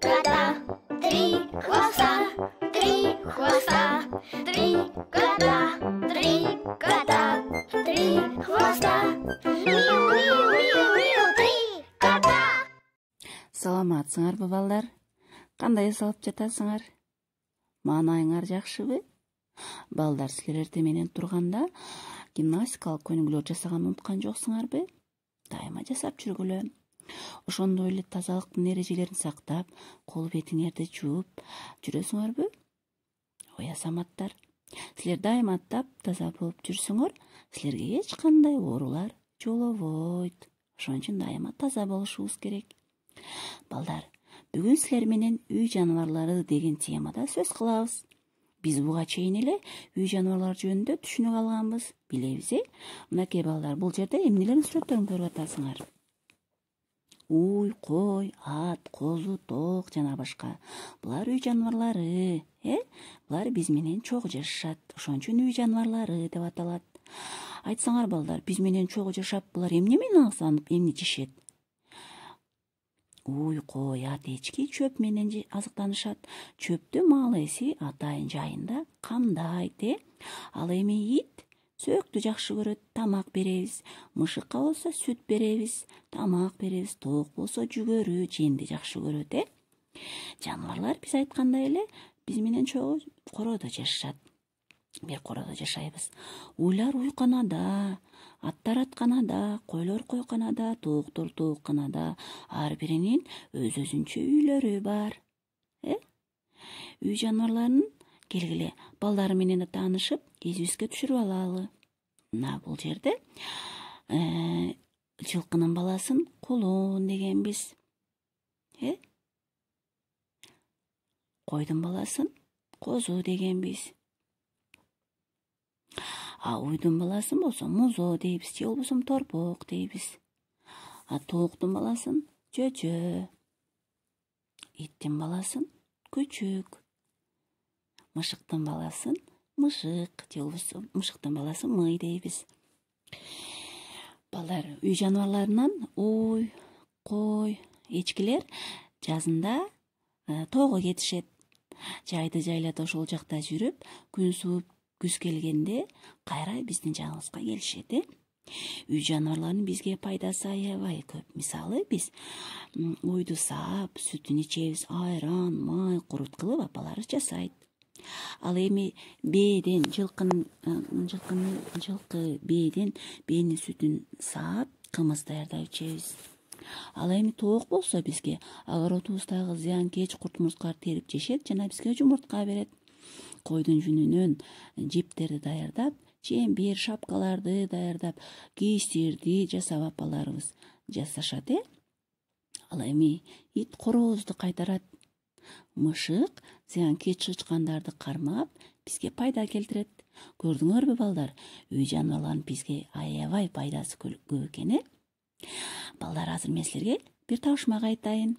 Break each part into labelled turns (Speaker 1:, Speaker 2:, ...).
Speaker 1: кота, три хвоста, три хвоста, три кота, три кота, три хвоста. Миу, миу, миу, миу, три кота.
Speaker 2: Саламатсыңарбы балдар? Кандай эс алып жатасыңар? Маанайыңар жакшыбы? Балдар, силер эртең менен турганда гимнастикалык көнүгүүлөр жасаганды унуткан жоксуңарбы? Дайыма жасап жүргүлө. Ошондой эле тазалыктын эрежелерин сактап, кол бетиңерди жууп жүрөсүңөрбү? Ой азаматтар, силер дайыма таза болуп жүрсөңөр, силерге эч кандай оорулар жолобойт. Ошон үчүн дайыма таза болушубуз керек. Балдар, бүгүн силер менен үй жаныбарлары деген темада сөз кылабыз. Биз буга чейин эле үй жаныбарлары жөнүндө түшүнүк алганбыз, билебиз. Мынакей балдар, бул жерде эмнелердин сүрөттөрүн көрүп атасыңар? Уй, кой, ат, козу, тоок жана башка. Булар үй жаныбарлары, Булар биз менен чогуу жашашат. Ошон үчүн үй жаныбарлары деп аталат. Айтсаңар балдар, биз менен чогуу жашап, булар эмне менен азыктанып, эмне жешет? Уй, кой, ат, эчки чөп менен азыктанышат. Чөптү мал эси атайын жайында камдайт, Ал эми ит сөөктү жакшы көрөт, тамак беребиз. Мышыкка болсо сүт беребиз, тамак беребиз. Тоок болсо жүгөрү, жемди жакшы көрөт, Жаныбарлар биз айткандай эле биз менен чогуу короодо жашашат. Бир короодо жашайбыз. Уйлар уйканада, аттар атканада, койлор койканада, тооктор тоокканада. Ар биринин өз-өзүнчө үйлөрү бар. Үй жаныбарларын келгиле балдары менен да таанышып, эсибизге түшүрүп алалы. Мына бул жерде жылкынын баласын кулун дегенбиз. Койдун баласын козу дегенбиз. А уйдун баласын болсо музо дейбиз, же болбосо торпок дейбиз. А тооктун баласын жөжө. Иттин баласын күчүк. Мышыктын баласын мышык, же болбосо мышыктын баласын мый дейбиз. Балдар, үй жаныбарларынан уй, кой, эчкилер жазында тоого кетишет. Жайды жайлада ошол жакта жүрүп, күн сууп, күз келгенде кайра биздин жагыбызга келишет, Үй жаныбарларынын бизге пайдасы аябай көп. Мисалы, биз уйду саап, сүтүн ичебиз, айран, май, куруткылып апалары жасайт. Ал эми бээден, жылкы бээнин сүтүн саап, кымыз даярдап ичебиз. Ал эми тоок болсо бизге огородубуздагы зыянкеч курт-мурускалар терип жешет жана бизге жумуртка берет. Койдун жүнүнөн жиптерди даярдап, чембир, шапкаларды даярдап, кийиздерди жасап апаларыбыз жасашат, Ал эми ит корообузду кайтарат. Мышык зыянкеч чычкандарды кармап, бизге пайда келтирет. Көрдүңөрбү балдар, үй жаныбарларынын бизге аябай пайдасы көп экен, Балдар, азыр мен силерге бир табышмак айтайын.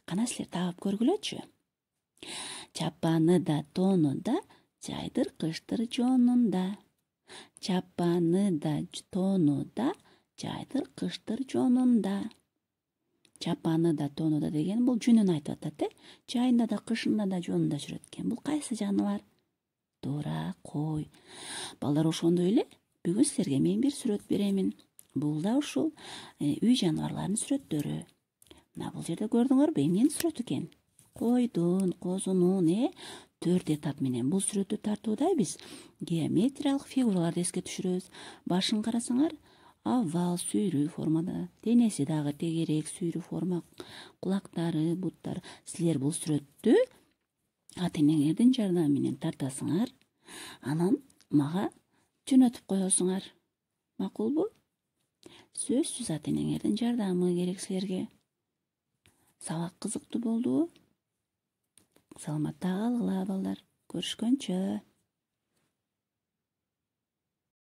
Speaker 2: Кана силер таап көргүлөчү. Чапаны да, тону да, жайдыр-кыштыр жонунда. Чапаны да, тону да, жайдыр-кыштыр жонунда. Чапаны да, тону да деген бул жүнүн айтып атат, Жайында да, кышында да, жонунда жүрөт экен. Бул кайсы жаныбар? Туура, кой. Балдар, ошондой эле бүгүн силерге мен бир сүрөт беремин. Бул да ушул үй жаныбарларынын сүрөттөрү. Мына бул жерде көрдүңөрбү, эмненин сүрөтү экен? Койдун, козунун, 4 этап менен бул сүрөттү тартууда биз геометриялык фигураларды эске түшүрөбүз. Башын карасаңар, овал, сүйрүү формада, денеси дагы тегерек, сүйрүү форма, кулактары, буттары. Силер бул сүрөттү ата-энеңердин жардамы менен тартасыңар, анан мага жөнөтүп коесуңар. Макулбу? Сөзсүз ата-энеңердин жардамы керек силерге. Сабак кызыктуу болдубу? Саламатта калгыла балдар. Көрүшкөнчө.